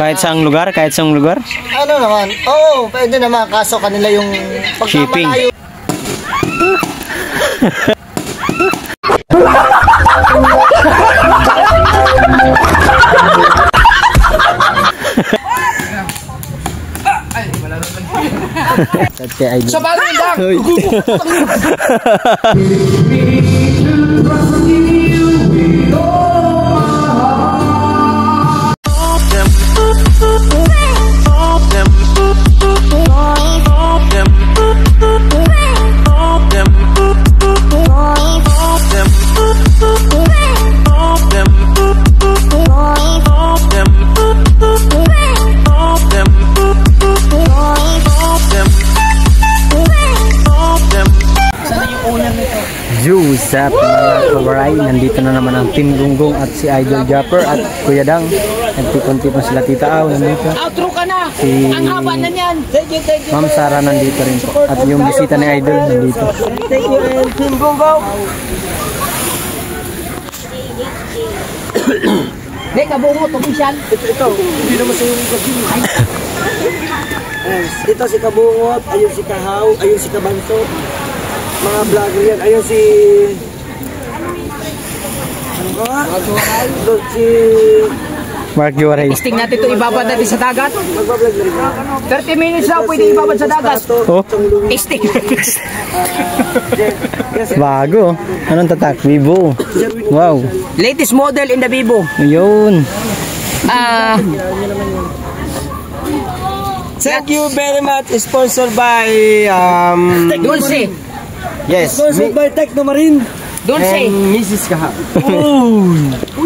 Kahit saang lugar? Kahit saang lugar? Ano naman? Oo, pwede naman. Kaso kanila yung shipping. Sa bagay lang! What's up mga kawaray, nandito na naman ang Team Gunggong at si Idol Japper at Kuya Dang. Nagtipon-tipon sila Tita Aw nandito. Si Ma'am Sara nandito rin po. At yung bisita ni Idol nandito. Thank you and Team Gunggong. Dek, kabungot, official. Ito, hindi naman sa yung ito si Kabungot, ayun si Kahaw, ayun si Kabanso. Mga vlogger yan. Ayun si... Ano ka? Si... Mark Yuwaray. Testing natin ito, ibabad natin sa dagat. Magbablog na rin. 30 minutes na pwede ibabad sa dagat. Oh? Testing. Bago. Anong tatak? Vivo. Wow. Latest model in the Vivo. Ayun. Thank you very much. Sponsored by... Dulce. Yes. Sponsored by Techno Marine. Dulce. And Mrs. Kaha.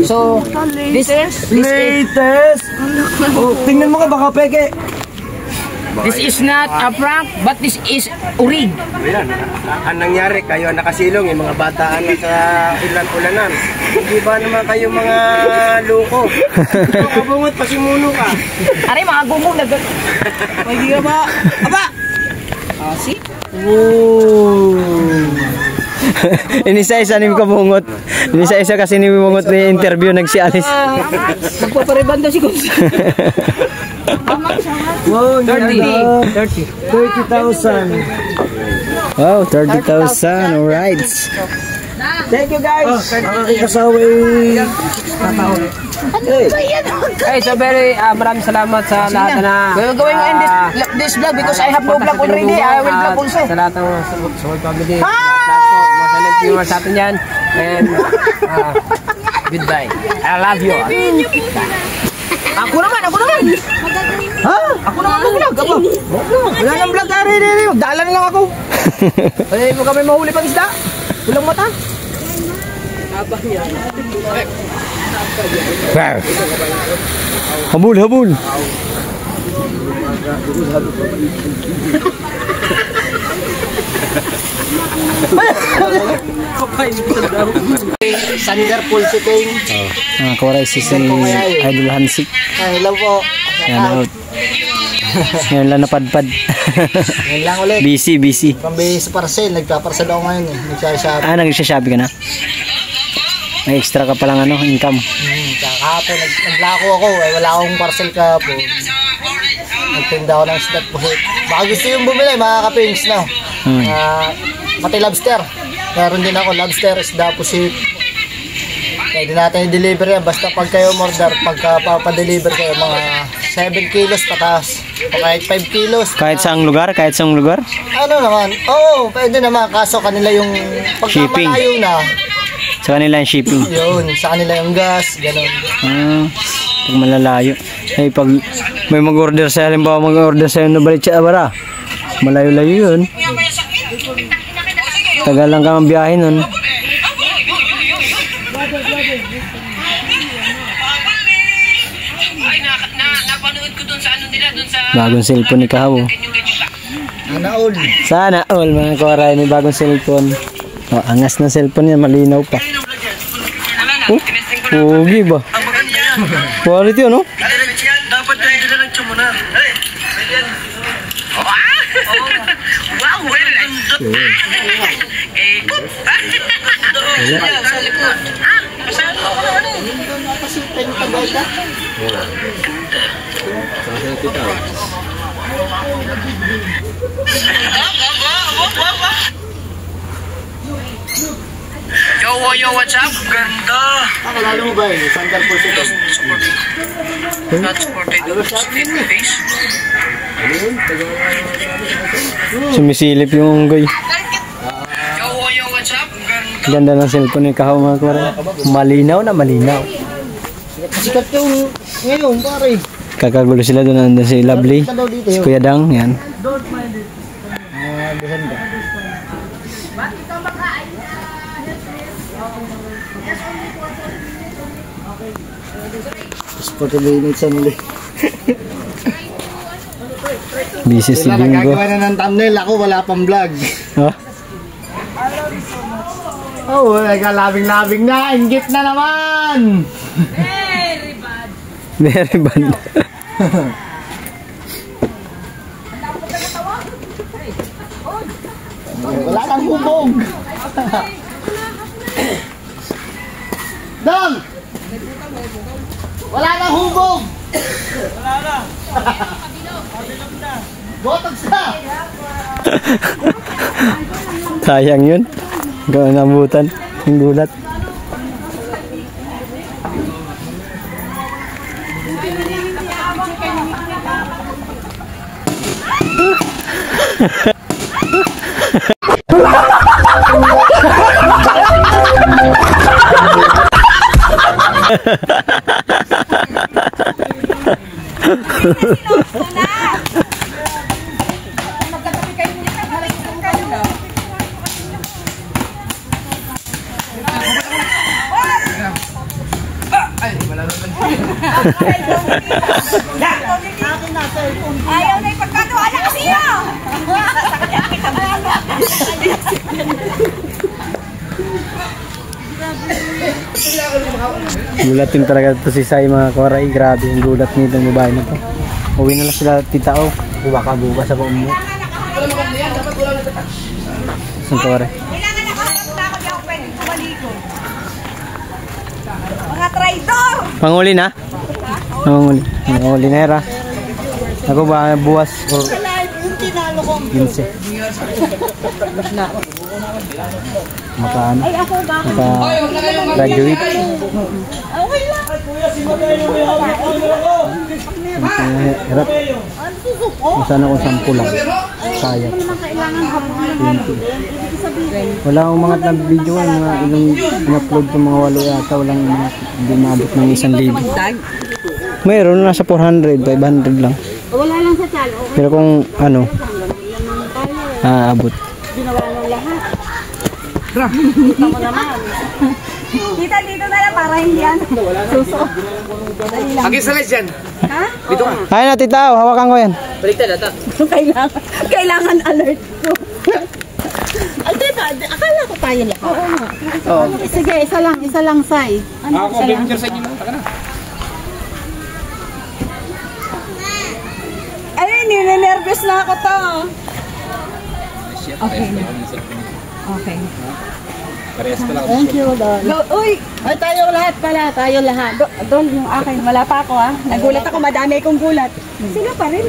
So, this is... Latest. Oh, tingnan mo ka, baka peke. This is not a prank, but this is urig. Ang nangyari, kayo nakasilong, yung mga bataan na sa ulan-ulanan. Hindi ba naman kayo mga loko? Kabungot, pasimuno ka. Aray, mga gumong nag... Hindi ka ba? Aba! See? Inisa-isa ni Kabungot. Inisa-isa kasi ni Kabungot na interview nagsialis. Nagpaparibanda si Gonzo. Wow, 30,000. 30,000. Wow, 30,000. Alright. Thank you guys. Ang aking kasawa Hey, so very maraming salamat sa lahat na going in this vlog because I have no vlog already. I will vlog also. Sa lahat ng Soul Family. Lahat po, mga viewers sa atin yan. And goodbye. I love you. Ako naman. Ha? Ako naman mag-vlog. Wala nang vlog ka rin. Magdaalan lang ako. Ay, mo kami mahuli pang isda. Ulang mata. Habul. Sander Pulse King. Kawaray si Idol Hansik. Hello po. Yan out. Ngayon lang napadpad. Ngayon lang ulit. Busy. Pambihis sa parcel. Nagpa-parcel ako ngayon eh. Nagsha-shopping. Nag-shopping ka na? May extra ka palang income. Kahapon, naglako ako eh. Wala akong parcel kahapon. Nagtinda ako ng isda po. Baka gusto yung bumili, mga kapings na. Pati lobster. Meron din ako lobster, isda po sip. Pwede natin i-deliver yan. Basta pag kayo order, pagka papadeliver kayo, mga 7 kilos pataas. O kahit 5 kilos. Kahit saang lugar? Ano naman? Oo, pwede naman. Kaso kanila yung shipping. Pagkamalayo na. Sa kanila yung shipping. Yun, sa kanila yung gas, gano'n. Pag malalayo. Ay, pag may mag-order sa'yo, halimbawa mag-order sa'yo na balik sa Abara, malayo-layo yun. Tagal lang ka ang biyahe nun. Bagong cellphone ni Kahaw. Sana all mga kawaray, may bagong cellphone. Oh, angas na cellphone niya, malinaw pa. Pogi ba? Quality ano? Dapat tayo sila ng tsumuna. Wow, well done. Yo, what's up? Ganda! Kalala mo ba eh? Sandal po siya. Not supported in face. Sumisilip yung unggoy. Yo, what's up? Ganda! Ganda ng cellphone ni Kahaw mga kuwari. Malinaw na malinaw. Sikat yung ngayon, pare. Kakagulo sila doon, nandun si Lovely, si Kuya Dang, yan. Sporty minutes sa muli. Busy si Sila Bingo. nagagawa na ng thumbnail, ako wala pang vlog. Ha? Oh, nagkalabing-labing na, inggit na naman! Very bad. Wala nang hubog! Dam! Wala nang hubog! Wala na! Botox na! Sayang yun. Gawin nabutan. Yung gulat. Ayaw na ipagkatuwala kasi yun! Gulatin talaga ito si Sai mga koray. Grabe yung gulat nito ng babae na to. Uwi na lang sila tita o. Buka sa pumuno. Saan koray? Kailangan nakaharap na ako, di ako pwede kumaligo. Mga traidor! Panguli na? Panguli na era. Ako ba buwas or 15? Makaan? Ay, ako ba? Maka-graduate? Okay lang. Hirap. Masana kung 10 lang. Sayang. Kailangan habang 20. Wala akong mga video mga ilang in-upload ko mga 8 yata. Walang hindi maabot ng 1,000. Mayroon nasa 400, 500 lang. Wala lang sa talo. Pero kung ano, aabot. Ginawa ng lahat. Kita mo naman. Kita dito na lang para hindi yan. Suso. Agi sa dyan. Ha? Dito ka. Ay na tita, hawakan ko yan. Baliktad ata. Kailangan alert ko. Ay, diba? Akala ko tayo lang. Oo nga. Sige, isa lang, Sai. Ano, Ako, picture sa inyo. Taka na. Ay, nire-nervous na ako to. Okay. Okay. Thank you, Don. Uy! Ay, tayo lahat pala. Tayo lahat. Don, yung akin. Wala pa ako, ha? Nagulat ako. Madami akong gulat. Sila pa rin.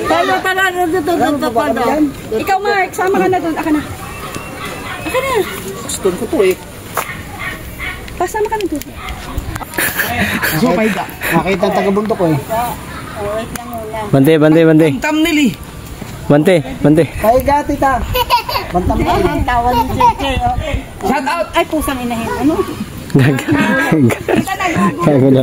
Tayo pala. Dito pa, Don. Ikaw, Mark. Sama ka na, Don. Aka na. Aka na. Stone ko to eh. Pasama ka na, Don. Nakita ang taga-bundok ko eh. Bante. Thumbnail eh. Bante. Kaiga, tita. Bantam na. Ang tawa ni Chiche. Shout out. Ay, pusang inahin. Ano? Kagulo.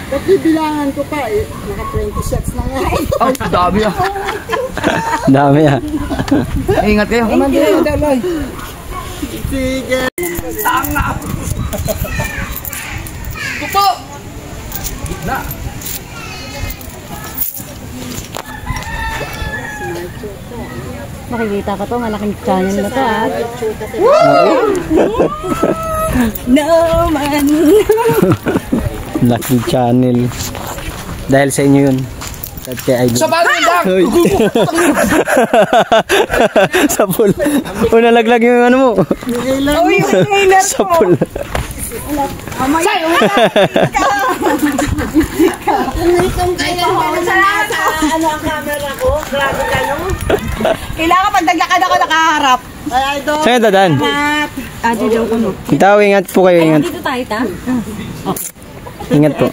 Ba't bibilangan ko pa eh? Naka 20 shots na nga eh. Oh, dami ah. Dami ah. Ingat kayo. Sige. Tanga. Tuto. Na. Makikita ko to, malaking channel na to, ha? No man. Lucky channel. Dahil sa inyo yun. At kay Idol. Sa bagay lang! Hoy. Sapul. O nalaglag yung ano mo. Uy, yung trailer ko. Sapul. Sa'yo, itong kailan mo sa ano ang camera ko? Grabe ka, no? Kailangan pag naglakad ako nakaharap. Ay, Idol. Saan ka dadaan? Dito ko, no? Itaw, ingat po kayo. Ingat. Dito tayo, ta? Ingat po.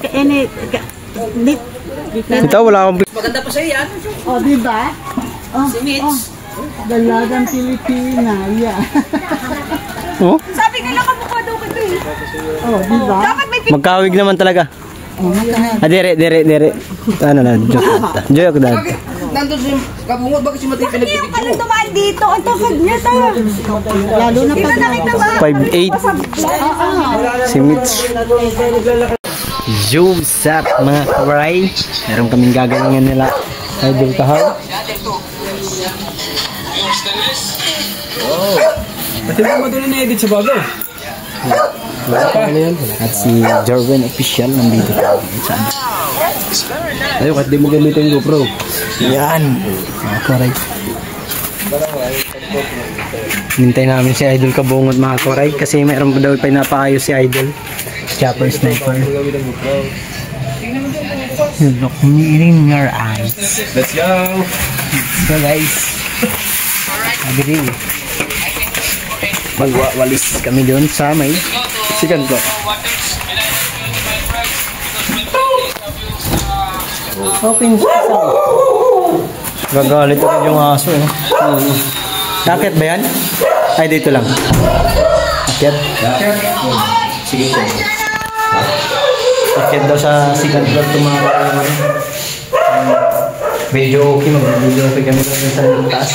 Itaw, wala akong... Maganda pa sa'yo yan. Oh, di ba? Si Mitch. Dalagang Pilipina, yeah. Oh? Sabi nila kamukha daw kita eh. Oh, di ba? Dapat may Magkawig naman talaga. Dire. Ano na, joke dad. Nandun si Kabungot, bakit si Matay Kaya pinag-video? pala dumaan dito. Ang takad niya tayo. Lalo na Dito pag nakita ba? 5'8". Si Mitch. Joseph, mga kawaray. Meron kaming gagalingan nila. Idol Kahaw. Pati mo doon na-edit sa bago. At si Jorven Official nandito. Saan? Ayaw, kahit di mo gamitin yung GoPro. Yan. Mga kawaray. Hintay namin si Idol Kabungot, mga kawaray. Kasi mayroon pa daw pinapakayo si Idol. Chopper Sniper. Look me in your eyes. Let's go! So guys, agree. Magwalis kami doon sa may sikan ko. Open siya. Gagalit ako yung aso eh. Nakit ba yan? Ay, dito lang. Nakit? Sige po. Nakit daw sa second floor tumama. Video okay, mag-video okay kami sa taas.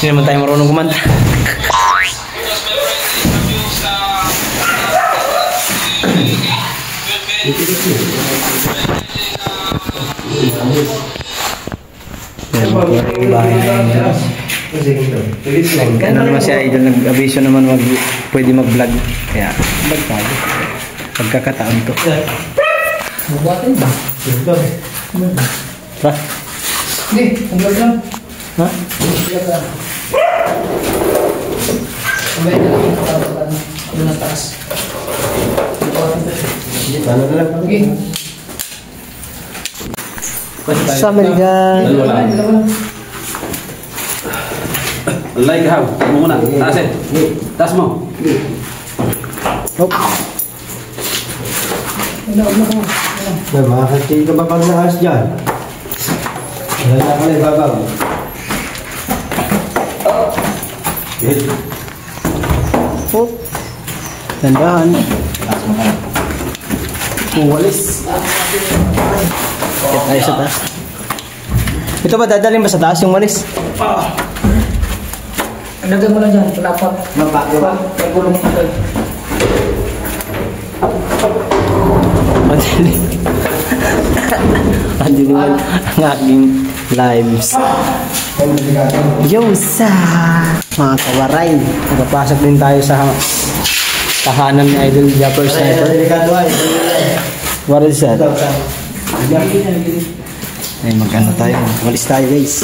Hindi naman tayo marunong kumanta. Ano naman si Idol, nag-aviso naman pwede mag-vlog. Kaya vlog tayo. Pagkakataon to. Ba? Hindi, ang vlog lang. Ha? Sabay na lang. Doon na taas. Paano na lang? Okay. Sa Amerika. Like how? Mo muna. Taasin. Taas mo. Hop. Makakasing ka ba pag nakas dyan? Wala na ka na ibabaw. Hop. Tandaan. Walis. Kaya tayo sa taas. Ito ba dadalhin ba sa taas yung walis? Lagyan mo lang dyan, palapat. Mapagawa. May gulong mo tayo. Madali. Madali naman ang aking lives. Yo sa mga kawaray. Magpapasok din tayo sa tahanan ni Idol Chopper Sniper. What is that? Ay, magkano tayo? Walis tayo guys.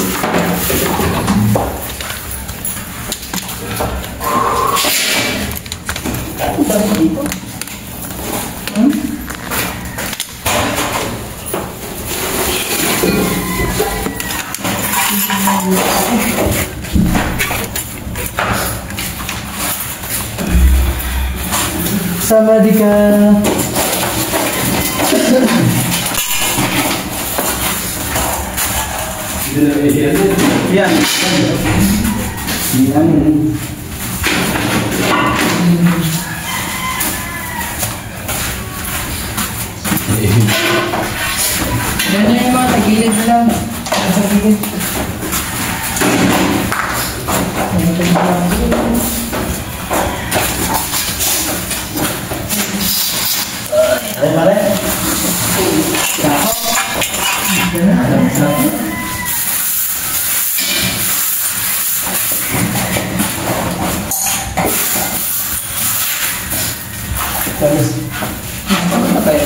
Sawadika. Yan. Yan. Yan yung mga tagilid lang. Sa gilid.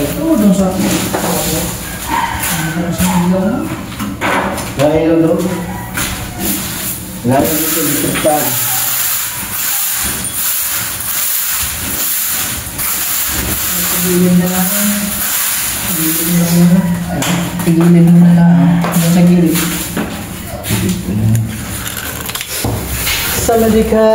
Ito, doon sa Dahil ano? Lalo dito disiptan. Tigilin na lang. Tigilin mo na lang. Hanggang sa gilid. Samadika.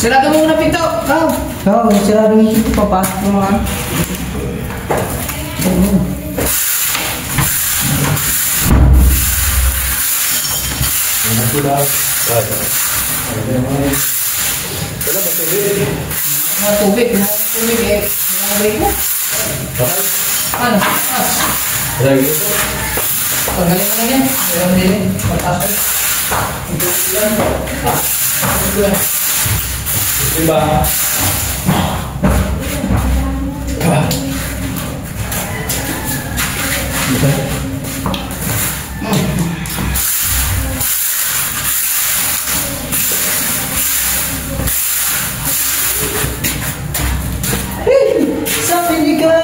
Sarado mo muna pinto! Oo, sarado yung ito. Papasok mo mga. Mga tubig eh. Mga break mo. Ano? Pagaling mo na yan. Meron din. Pagkakal. Diba? Samadika.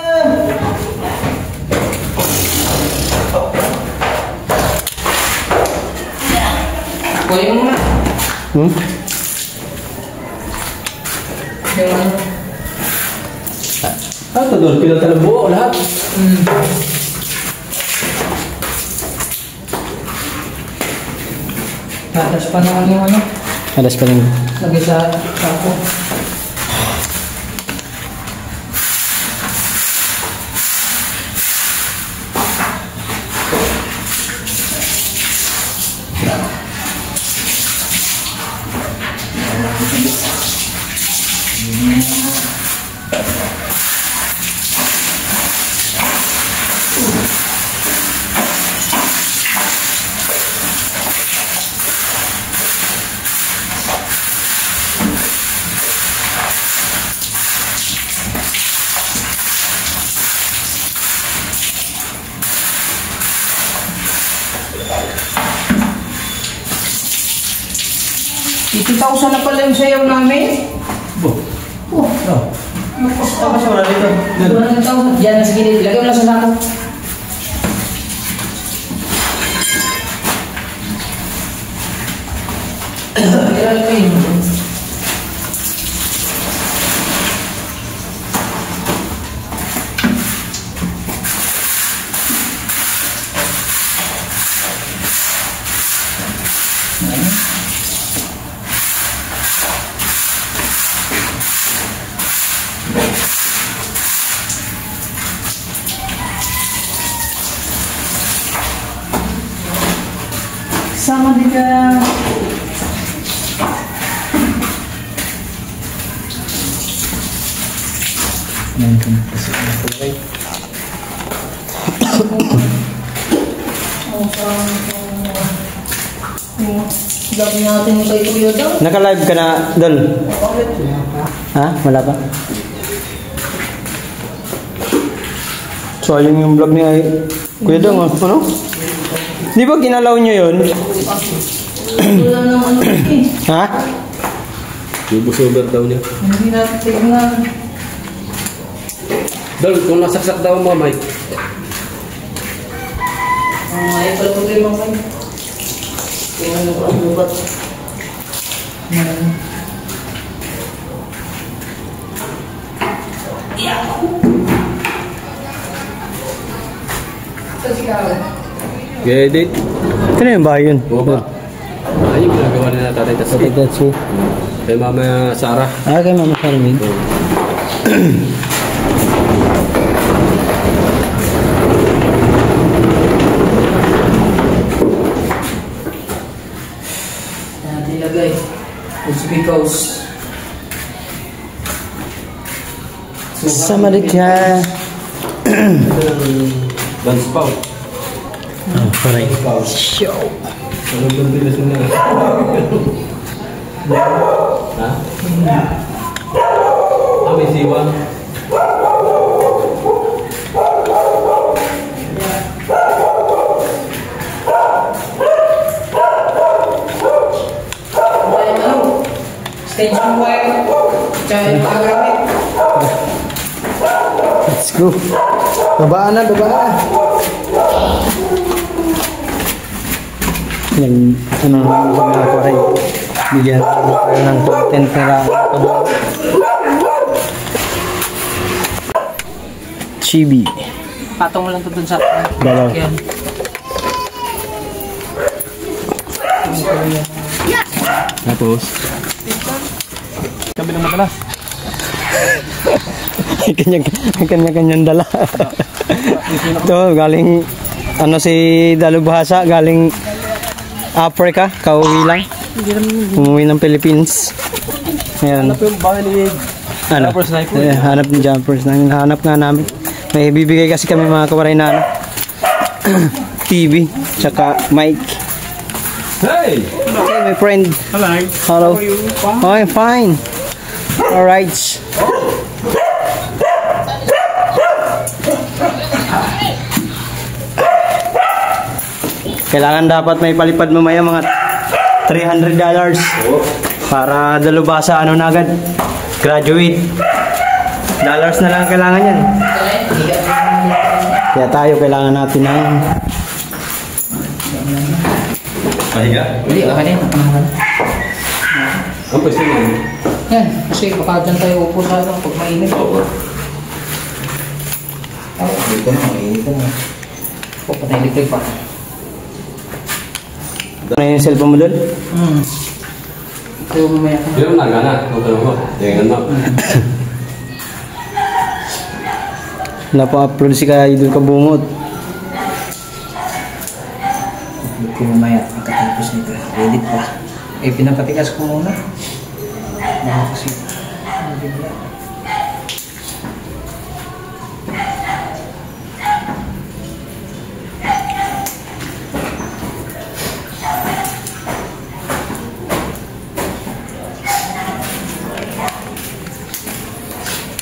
Kunin mo muna. Yung ano? Ito doon, pinata ng buo lahat. Tatas pa naman yung ano. Alas pa rin. Lagi sa sako. $80,000 na pala yung sayaw namin. Tama siya wala dito. 200,000. Diyan na sa gilid. Lagay mo lang sa sako. Kailan mo yun? Samadika. Lagi natin yung kay Kuya daw. Naka-live ka na, Dol? Ha? Wala pa? So, ayun yung vlog ni Kuya Dong, ano? Di ba ginalaw nyo yun? Wala nang ano eh. Ha? Yung busover daw niya. Hindi natin tignan. Dol, kung nasaksak daw mo, Mike. Ay, pala problema ko yun. Tingnan ko ang bubat. Kasi Edit. Ito na yung bahay yun. Oo ba? Ay, yung ginagawa na Tatay Tatsi. Tatay Tatsi. Kay Mama Sarah. Kay Mama Sarah. Nilagay. It's because sama dia. Dan spout. Paray. show. Ano ba tilas mo na? Ha? May siwan. Extension wire. Tsaka yung pagagamit. Let's go. Babaan na. Yan, ano naman sa mga paray. Bigyan tayo ng content nila. Chibi. Patong mo lang ito dun sa... Dalaw. Yan. Tapos? Kami ng madalas. Kanya-kanyang dala. Ito, galing, ano si Dalubhasa, galing Africa, kauwi lang. Umuwi ng Philippines. Ayan. Ano yung bahay ni Hanap Sniper? hanap ng jumpers namin. Hanap nga namin. May bibigay kasi kami mga kawaray na ano, TV, tsaka mic. Hey! Hey, my friend. Hello. Hello. Oh, I'm fine. Alright. Kailangan dapat may palipad mamaya mga $300 para dalubhasa ano na agad. Graduate. Dollars na lang kailangan yan. Kaya tayo kailangan natin ng Pahiga? Hindi, okay na yun. Ang pwede mo? Yan, kasi baka dyan tayo upo sa ano pag mainit. Oo. Dito na, mainit na. O, patay-electric pa. ano yung cellphone mo doon? Ito yung mamaya ka. Pero nagana. Ang tanong ko. Tingnan mo. Napa-upload si Kaya Idol Kabungot. Ito ko mamaya, pagkatapos nito. Edit pa. Eh, pinapatikas ko muna. Baka kasi.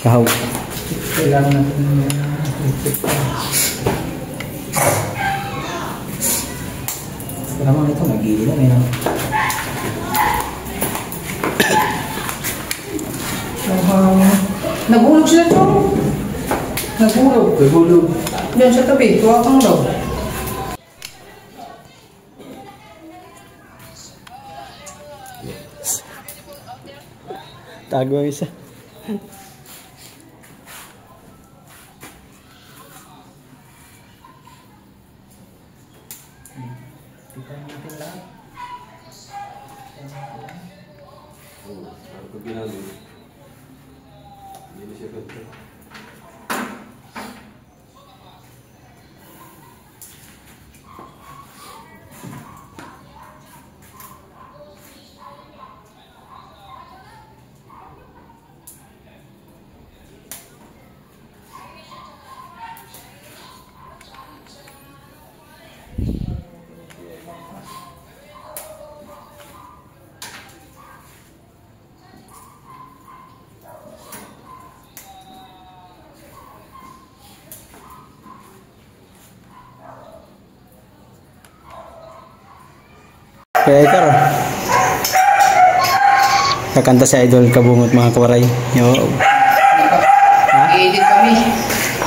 Kahaw. Kailangan natin naman ito, mag-iilan eh. Nagulog sila ito. Nagulog. Diyan sa tabi, tuwa kang daw. Tago ang isa. Ano ginagawa? Hindi na siya ganda. Kaya ikaw, kakanta si Idol Kabungot mga kawaray. Yo. I-edit kami.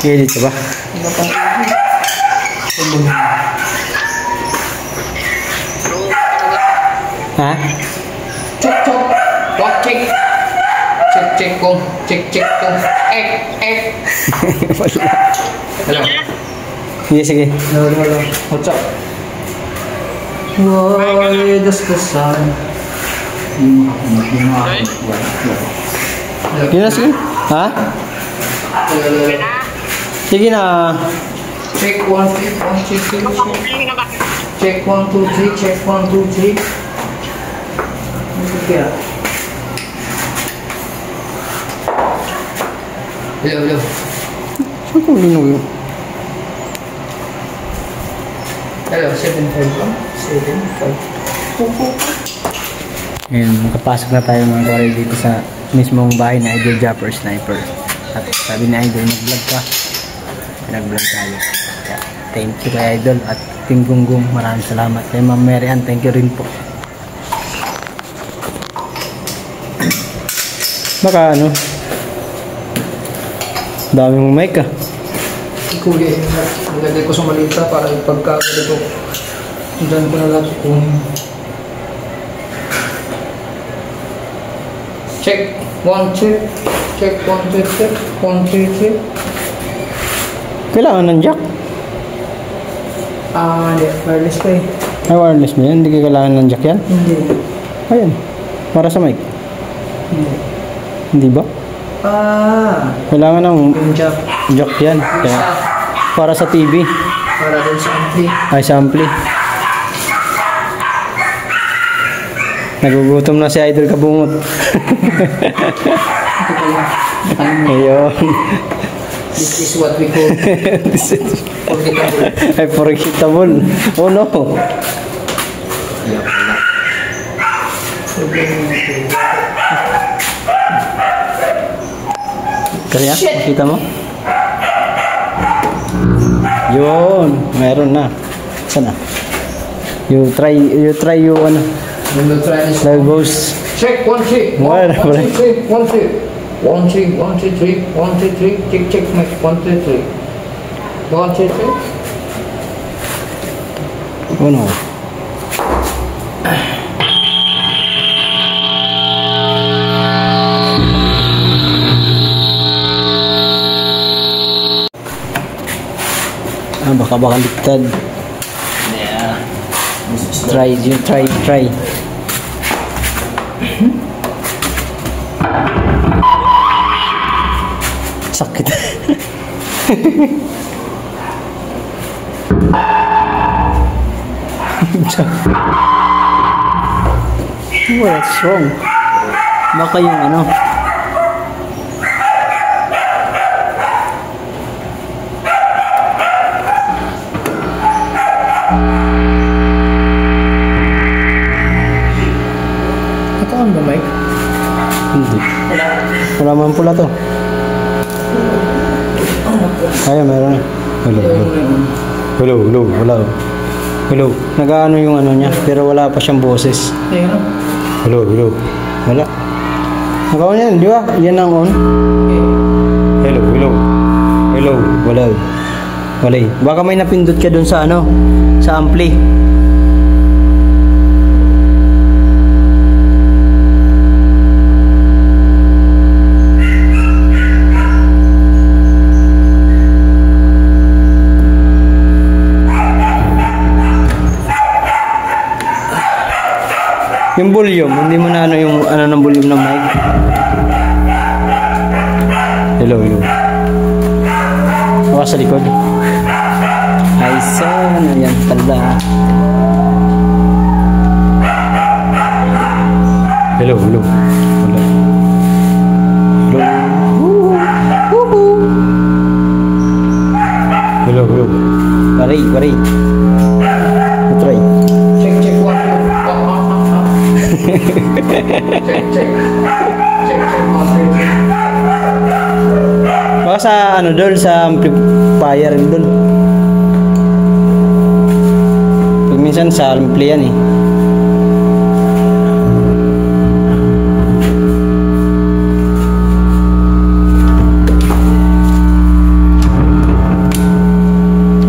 Edit ka ba? Iba pang edit. Ha? Chok. Walk check. Check kong. Check kong. Ek. Wala. Hello. Sige. No. What's up? Why does the sun? Yun na, sige. Ha? Sige na. Check 1, 2, 3. Check 1, 2, 3. Check 1, 2, 3. Kaya. Hello. Saan ko linog yun? Hello, 751. 751. Ngayon, makapasok na tayo mga kawaray dito sa mismong bahay na Idol Japper Sniper. At sabi ni Idol, nag-vlog ka. Nag-vlog tayo. Kaya, thank you kay Idol at Team Gunggong. Maraming salamat. Kay Ma'am Mary Ann, thank you rin po. Baka ano? Dami mong mic ah. Kuya, nilagay ko sa malita para pagkakali ko. Diyan ko na lahat kunin. Check 1, check. Check 1, check, check. 1, 2, check. Kailangan ng jack. Hindi. Wireless pa eh. Ay, wireless mo yan? Hindi ka kailangan ng jack yan? Hindi. Ayan. Para sa mic. Hindi. Hindi ba? Kailangan ng Yung jack. jack yan. Kaya, para sa TV. Para din sa ampli. Ay, sa ampli. Nagugutom na si Idol Kabungot. Ayun. This is what we call forgettable. Ay, forgettable. Oh no. Kaya, makita mo? Yun, meron na. Sana? You try you ano. We will try this. There goes. Check 1, check. Wala, 1, 2, 3. 1, 2, 3. 1, 2, 3. 1, 2, 3. Check, check, make 1, 2, 3. 1, 2, 3. Oh no. Baka baliktad. Yeah. Try. Sakit. What's wrong? Baka yung ano. On the mic? Hindi. Wala man pula to. Ay, meron. Hello. Nag-ano yung ano niya, pero wala pa siyang boses. Hello. Wala. Nag-on yan, di ba? Yan ang on. Hello. Wala. Baka may napindot ka dun sa ano, sa ampli. Yung volume, hindi mo na ano yung ano ng volume ng mic. Hello. Baka sa likod. Ay, sana yan tala. Hello. Pare. Try. Check 1, 2. Check. Baka sa ano doon, sa amplifier doon. Minsan sa ampli yan eh.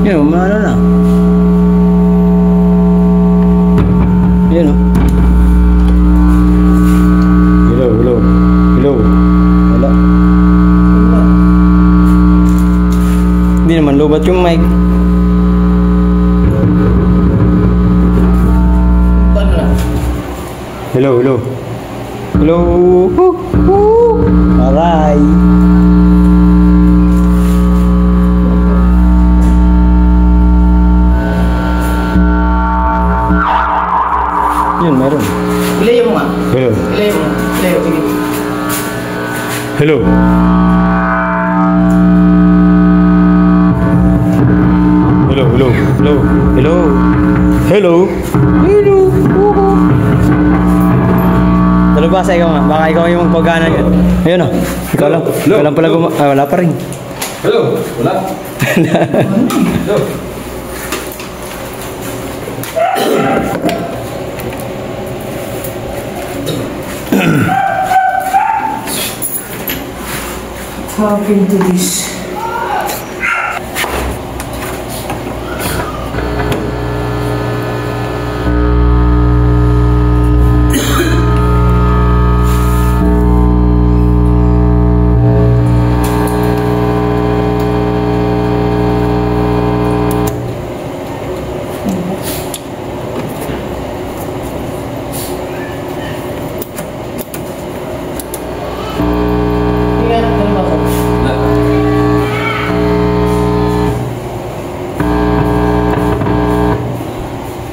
Yun, maano na. Yun o. Hello. Wala. Hindi naman lubat yung mic. Hello, hello. Hello. Alright. Yun, meron. Ilayo mo nga. Hello. Ilayo mo. Ilayo, sige. Hello. Hello, hello, hello, hello. Hello. Hello. Talubasa ikaw nga. Baka ikaw yung magpagana yan. Ayun o. Ikaw lang. Ikaw lang pala wala pa rin. Hello. Wala. Hello. Talking to this.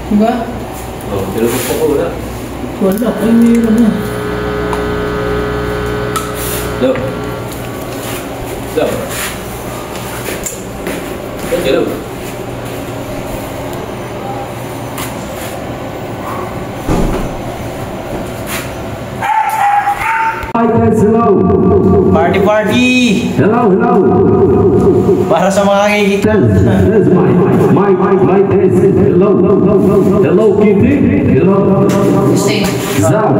Diba? Oh, tinupok po ko wala. Wala, ay mayroon na. Hello. Hello. Hello. Hello. Party, party! Hello, hello. Para sa mga kikita. That's my test. Hello, hello, Kitty. Hello. Sound.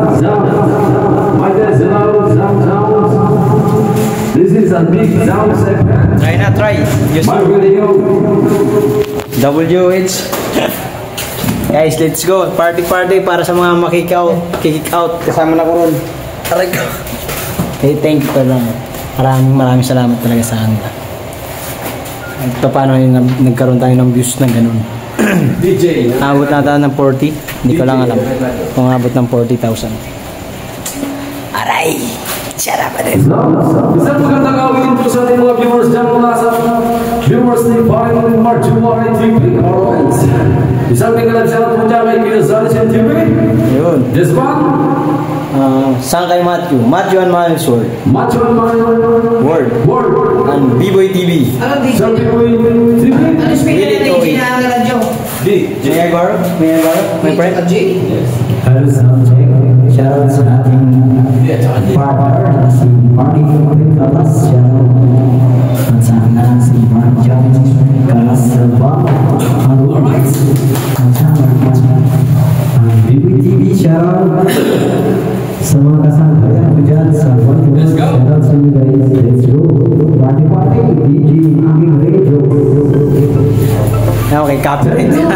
My test. Hello, sound. This is a big sound segment. Try na, try. Use My video. WH. Guys, let's go. Party, party para sa mga kick out. Kasama na ko ron. Aray ko. Hey, thank you lang. Maraming salamat talaga sa kanila. Ito paano yung nagkaroon tayo ng views na ganun. DJ. Abot na tayo ng 40. Hindi ko lang alam kung abot ng 40,000. Aray! Sarap pa rin. Isang magandang gawin po sa ating mga viewers dyan mula sa viewers ni Paring Marjuari TV. Alright. Isang tinggalan siya po dyan kay Kiyosan TV. Yun. This one. Saan kay Matthew? Matthew and Miles Word. Matthew and Word. And B-Boy TV. Sa B-Boy TV. Ano speaker na DJ na radyo? May I borrow? My friend? Yes. Hello, sound check. Shout out sa ating partner na si Marty Kalas. At sana si Mark John Kalas Salva. Alright. At sana ang B-Boy TV. Shout out sa mga kasabayan ko dyan sa Let's go! Shout out sa inyo guys. Let's go! Party party! DJ Aking Radio. Okay, copyright yan.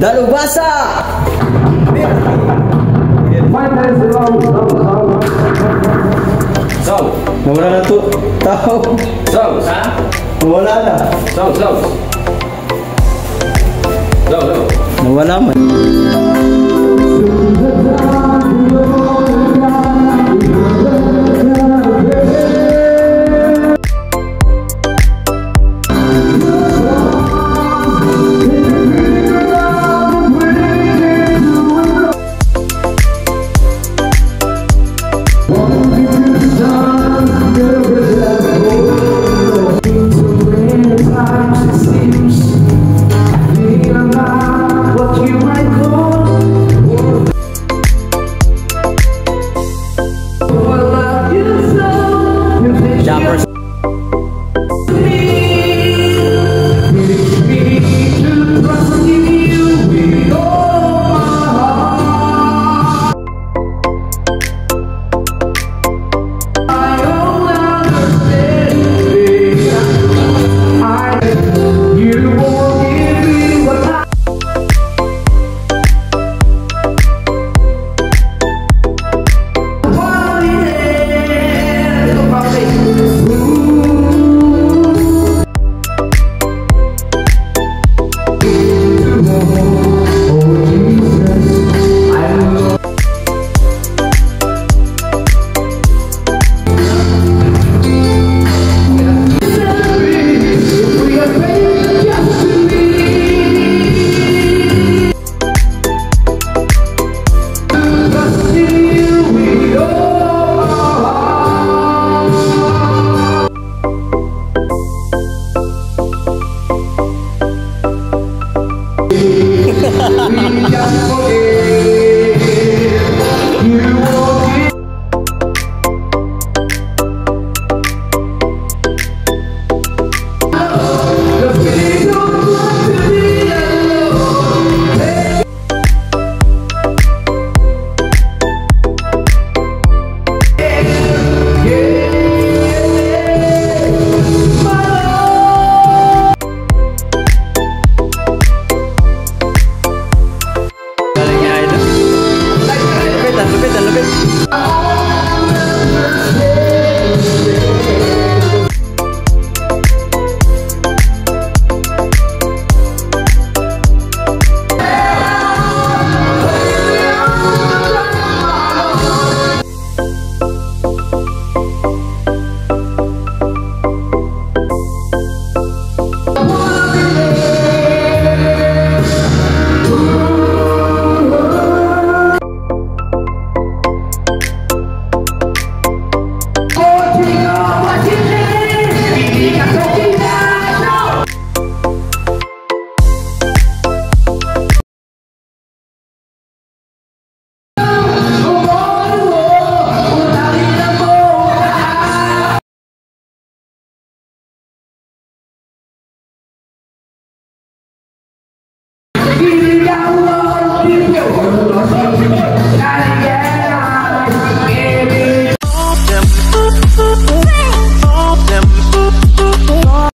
Dalubasa! Sound. Nawala na to. Tao. Sound. Nawala na. Sound. Nawala man. What you might call Dali